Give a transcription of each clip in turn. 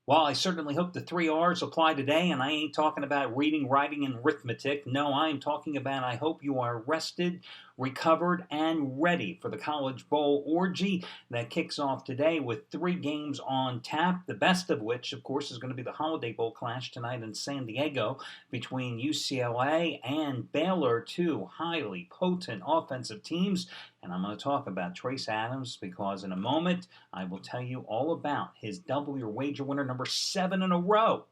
Well, I certainly hope the three R's apply today, and I ain't talking about reading, writing, and arithmetic. No, I am talking about I hope you are rested, recovered, and ready for the College Bowl orgy that kicks off today with three games on tap. The best of which, of course, is going to be the Holiday Bowl clash tonight in San Diego between UCLA and Baylor, two highly potent offensive teams. And I'm going to talk about Trace Adams because in a moment I will tell you all about his double your wager winner number 7 in a row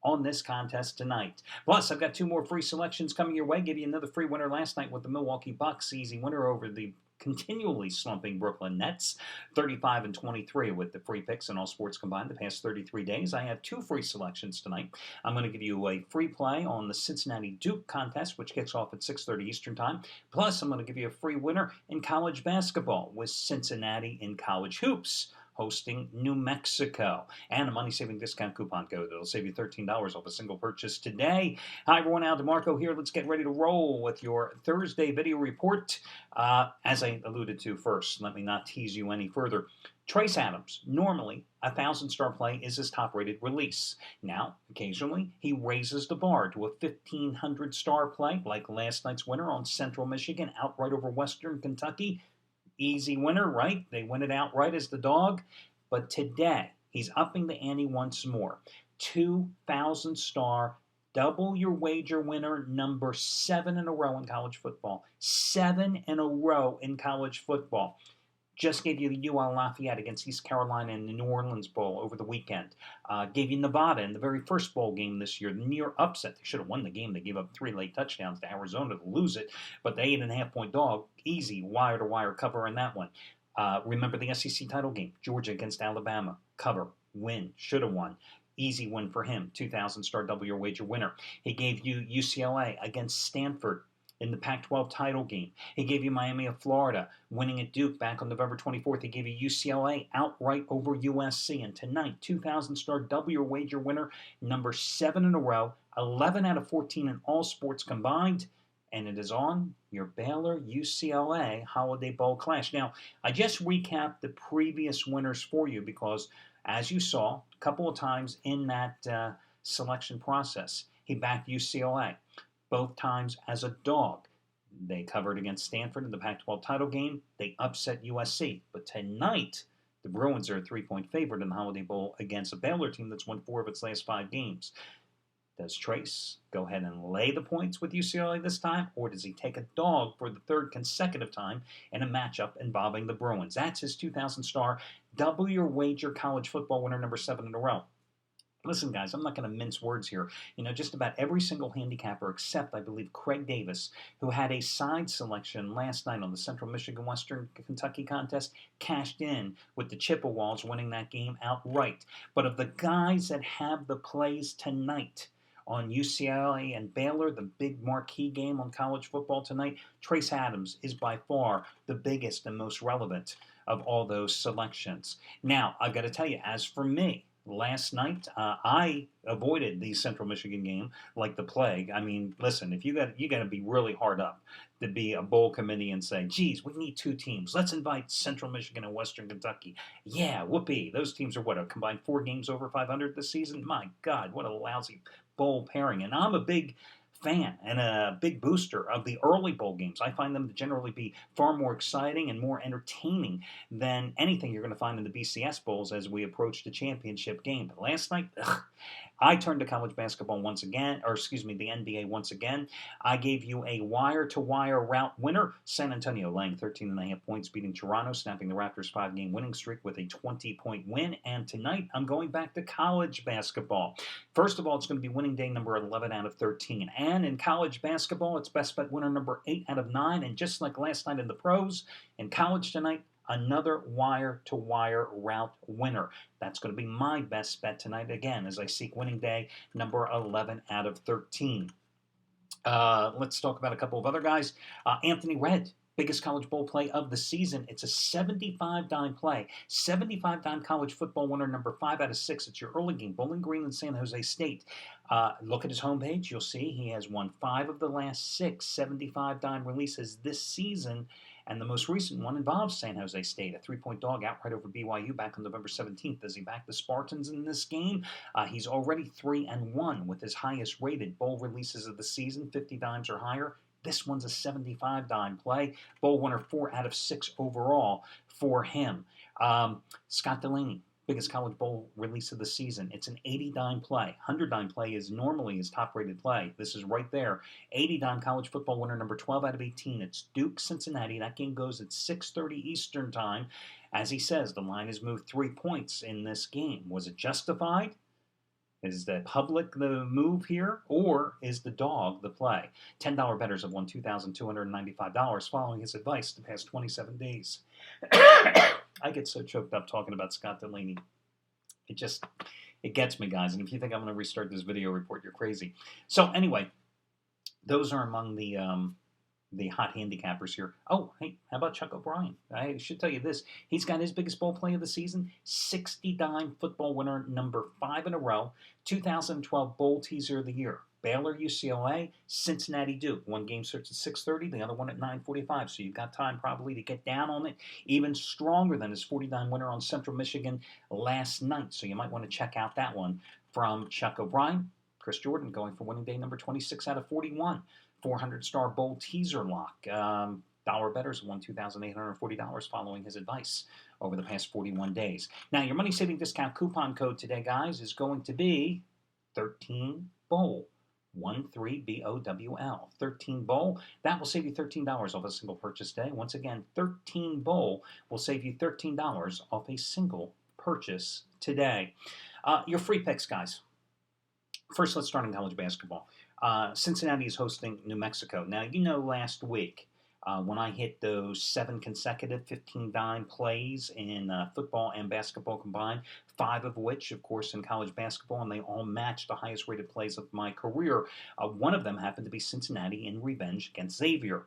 on this contest tonight. Plus, I've got two more free selections coming your way. Give you another free winner last night with the Milwaukee Bucks. Easy winner over the continually slumping Brooklyn Nets, 35-23 with the free picks and all sports combined the past 33 days. I have two free selections tonight. I'm going to give you a free play on the Cincinnati Duke contest, which kicks off at 6:30 Eastern Time. Plus, I'm going to give you a free winner in college basketball with Cincinnati in college hoops hosting New Mexico. And a money-saving discount coupon code that'll save you $13 off a single purchase today. Hi, everyone. Al DeMarco here. Let's get ready to roll with your Thursday video report. As I alluded to first, let me not tease you any further. Trace Adams, normally a 1,000-star play is his top-rated release. Now, occasionally, he raises the bar to a 1,500-star play, like last night's winner on Central Michigan, outright over Western Kentucky. Easy winner, right? They win it outright as the dog. But today, he's upping the ante once more. 2,000-star, double your wager winner, number 7 in a row in college football. 7 in a row in college football. Just gave you the UL Lafayette against East Carolina in the New Orleans Bowl over the weekend. Gave you Nevada in the very first bowl game this year, the near upset. They should have won the game. They gave up 3 late touchdowns to Arizona to lose it, but the 8.5-point dog, easy wire-to-wire cover in that one. Remember the SEC title game, Georgia against Alabama, cover, win, should have won. Easy win for him, 2,000-star double your wager winner. He gave you UCLA against Stanford in the Pac-12 title game. He gave you Miami of Florida winning at Duke back on November 24th. He gave you UCLA outright over USC. And tonight, 2,000-star double your wager winner, number 7 in a row, 11 out of 14 in all sports combined. And it is on your Baylor UCLA Holiday Bowl clash. Now, I just recapped the previous winners for you because, as you saw a couple of times in that selection process, he backed UCLA. Both times as a dog. They covered against Stanford in the Pac-12 title game. They upset USC. But tonight, the Bruins are a 3-point favorite in the Holiday Bowl against a Baylor team that's won 4 of its last 5 games. Does Trace go ahead and lay the points with UCLA this time, or does he take a dog for the 3rd consecutive time in a matchup involving the Bruins? That's his 2,000-star double your wager college football winner number 7 in a row. Listen, guys, I'm not going to mince words here. Just about every single handicapper except, I believe, Craig Davis, who had a side selection last night on the Central Michigan Western Kentucky contest, cashed in with the Chippewas winning that game outright. But of the guys that have the plays tonight on UCLA and Baylor, the big marquee game on college football tonight, Trace Adams is by far the biggest and most relevant of all those selections. Now, I've got to tell you, as for me, last night, I avoided the Central Michigan game like the plague. I mean, listen, if you got to be really hard up to be a bowl committee and say, geez, we need 2 teams. Let's invite Central Michigan and Western Kentucky. Yeah, whoopee. Those teams are what, a combined 4 games over 500 this season? My God, what a lousy bowl pairing. And I'm a big fan and a big booster of the early bowl games. I find them to generally be far more exciting and more entertaining than anything you're going to find in the BCS bowls as we approach the championship game. But last night, I turned to college basketball once again, or excuse me, the NBA once again. I gave you a wire-to-wire route winner. San Antonio laying 13.5 points, beating Toronto, snapping the Raptors' 5-game winning streak with a 20-point win. And tonight, I'm going back to college basketball. First of all, it's going to be winning day number 11 out of 13. And in college basketball, it's best bet winner number 8 out of 9. And just like last night in the pros, in college tonight, another wire-to-wire route winner. That's going to be my best bet tonight, again, as I seek winning day number 11 out of 13. Let's talk about a couple of other guys. Anthony Redd, biggest college bowl play of the season. It's a 75-dime play. 75-dime college football winner, number 5 out of 6. It's your early game, Bowling Green and San Jose State. Look at his homepage. You'll see he has won 5 of the last 6 75-dime releases this season. And the most recent one involves San Jose State, a 3-point dog outright over BYU back on November 17th. Does he back the Spartans in this game? He's already 3-1 with his highest rated bowl releases of the season, 50 dimes or higher. This one's a 75 dime play. Bowl winner 4 out of 6 overall for him. Scott Delaney, biggest college bowl release of the season. It's an 80 dime play. 100 dime play is normally his top rated play. This is right there. 80 dime college football winner number 12 out of 18. It's Duke Cincinnati. That game goes at 6:30 Eastern time. As he says, the line has moved 3 points in this game. Was it justified? Is the public the move here, or is the dog the play? $10 bettors have won $2,295 following his advice the past 27 days. I get so choked up talking about Scott Delaney. It gets me, guys. And if you think I'm going to restart this video report, you're crazy. So anyway, those are among the hot handicappers here. Oh, hey, how about Chuck O'Brien? I should tell you this. He's got his biggest bowl play of the season, 60-dime football winner number 5 in a row, 2012 Bowl Teaser of the Year. Baylor, UCLA, Cincinnati, Duke. One game starts at 6:30, the other one at 9:45. So you've got time probably to get down on it. Even stronger than his 40-dime winner on Central Michigan last night. So you might want to check out that one from Chuck O'Brien. Chris Jordan going for winning day number 26 out of 41. 400-star bowl teaser lock. Dollar bettors won $2,840 following his advice over the past 41 days. Now, your money-saving discount coupon code today, guys, is going to be 13BOWL. 13BOWL. 13BOWL. That will save you $13 off a single purchase day. Once again, 13BOWL will save you $13 off a single purchase today. Your free picks, guys. First, let's start in college basketball. Cincinnati is hosting New Mexico. Now, you know last week when I hit those 7 consecutive 15-dime plays in football and basketball combined, 5 of which, of course, in college basketball, and they all matched the highest rated plays of my career. One of them happened to be Cincinnati in revenge against Xavier.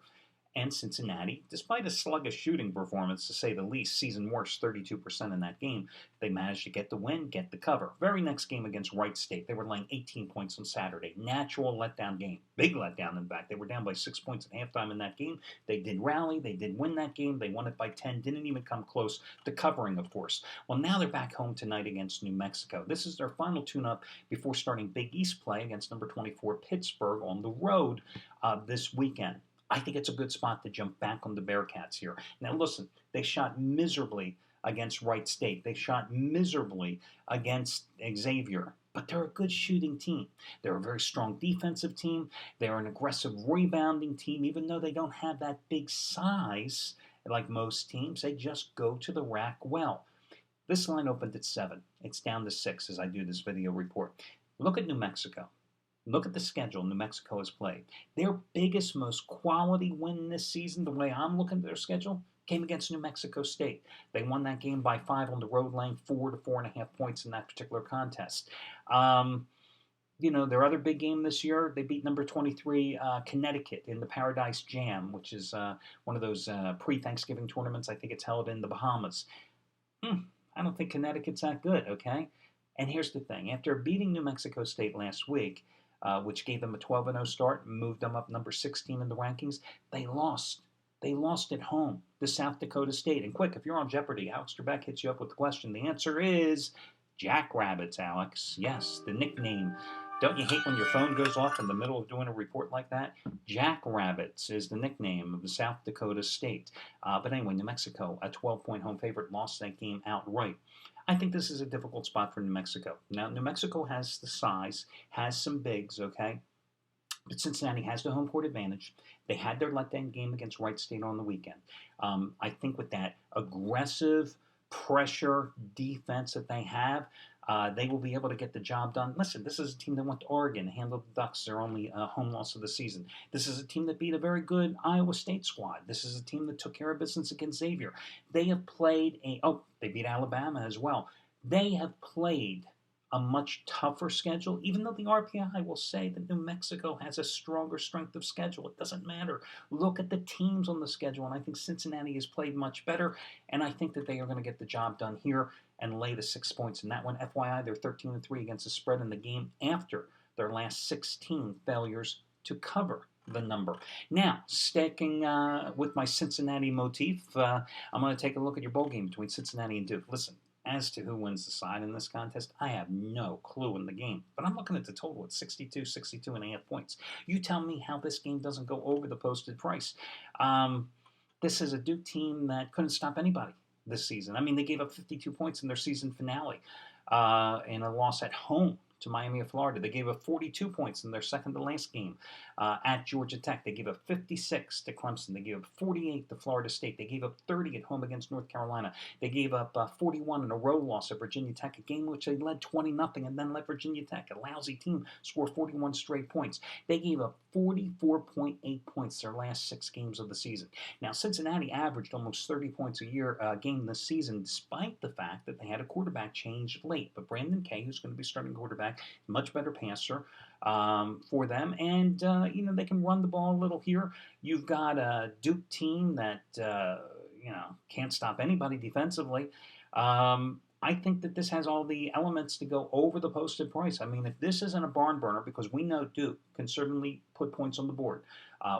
And Cincinnati, despite a sluggish shooting performance, to say the least, season worst, 32% in that game, they managed to get the win, get the cover. Very next game against Wright State, they were laying 18 points on Saturday. Natural letdown game. Big letdown, in fact. They were down by 6 points at halftime in that game. They did rally. They did win that game. They won it by 10. Didn't even come close to covering, of course. Well, now they're back home tonight against New Mexico. This is their final tune-up before starting Big East play against number 24 Pittsburgh on the road this weekend. I think it's a good spot to jump back on the Bearcats here. Now, listen, they shot miserably against Wright State. They shot miserably against Xavier. But they're a good shooting team. They're a very strong defensive team. They're an aggressive rebounding team. Even though they don't have that big size like most teams, they just go to the rack well. This line opened at 7. It's down to 6 as I do this video report. Look at New Mexico. Look at the schedule New Mexico has played. Their biggest, most quality win this season, the way I'm looking at their schedule, came against New Mexico State. They won that game by 5 on the road, laying 4 to 4.5 points in that particular contest. Their other big game this year, they beat number 23 Connecticut in the Paradise Jam, which is one of those pre-Thanksgiving tournaments. I think it's held in the Bahamas. I don't think Connecticut's that good, okay? And here's the thing. After beating New Mexico State last week, which gave them a 12-0 start, moved them up number 16 in the rankings, they lost. They lost at home to South Dakota State. And quick, if you're on Jeopardy, Alex Trebek hits you up with the question. The answer is Jackrabbits, Alex. Yes, the nickname. Don't you hate when your phone goes off in the middle of doing a report like that? Jackrabbits is the nickname of the South Dakota State. But anyway, New Mexico, a 12-point home favorite, lost that game outright. I think this is a difficult spot for New Mexico. Now, New Mexico has the size, has some bigs, okay? But Cincinnati has the home court advantage. They had their letdown game against Wright State on the weekend. I think with that aggressive pressure defense that they have, they will be able to get the job done. Listen, this is a team that went to Oregon, handled the Ducks, their only home loss of the season. This is a team that beat a very good Iowa State squad. This is a team that took care of business against Xavier. They have played they beat Alabama as well. They have played a much tougher schedule, even though the RPI will say that New Mexico has a stronger strength of schedule. It doesn't matter. Look at the teams on the schedule, and I think Cincinnati has played much better, and I think that they are going to get the job done here and lay the 6 points in that one. FYI, they're 13-3 against the spread in the game after their last 16 failures to cover the number. Now, sticking with my Cincinnati motif, I'm going to take a look at your bowl game between Cincinnati and Duke. Listen, as to who wins the side in this contest, I have no clue in the game. But I'm looking at the total at 62 and a half points. You tell me how this game doesn't go over the posted price. This is a Duke team that couldn't stop anybody this season. I mean, they gave up 52 points in their season finale in a loss at home to Miami of Florida. They gave up 42 points in their second to last game at Georgia Tech. They gave up 56 to Clemson. They gave up 48 to Florida State. They gave up 30 at home against North Carolina. They gave up 41 in a row loss at Virginia Tech, a game which they led 20-0 and then let Virginia Tech, a lousy team, score 41 straight points. They gave up 44.8 points their last 6 games of the season. Now, Cincinnati averaged almost 30 points a game this season, despite the fact that they had a quarterback change late. But Brandon Kay, who's going to be starting quarterback, much better passer for them, and they can run the ball a little here. You've got a Duke team that can't stop anybody defensively. I think that this has all the elements to go over the posted price. I mean, if this isn't a barn burner, because we know Duke can certainly put points on the board.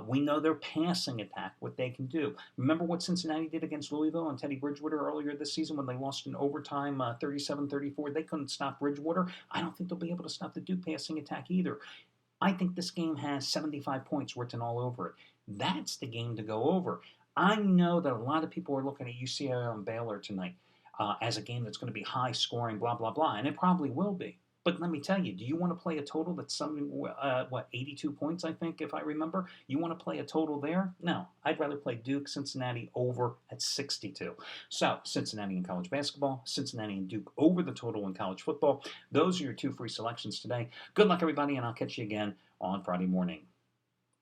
We know their passing attack, what they can do. Remember what Cincinnati did against Louisville and Teddy Bridgewater earlier this season when they lost in overtime 37-34? They couldn't stop Bridgewater. I don't think they'll be able to stop the Duke passing attack either. I think this game has 75 points written all over it. That's the game to go over. I know that a lot of people are looking at UCLA and Baylor tonight as a game that's going to be high scoring, blah, blah, blah, and it probably will be. But let me tell you, do you want to play a total that's something, 82 points, I think, if I remember? You want to play a total there? No. I'd rather play Duke, Cincinnati over at 62. So, Cincinnati in college basketball, Cincinnati and Duke over the total in college football. Those are your 2 free selections today. Good luck, everybody, and I'll catch you again on Friday morning.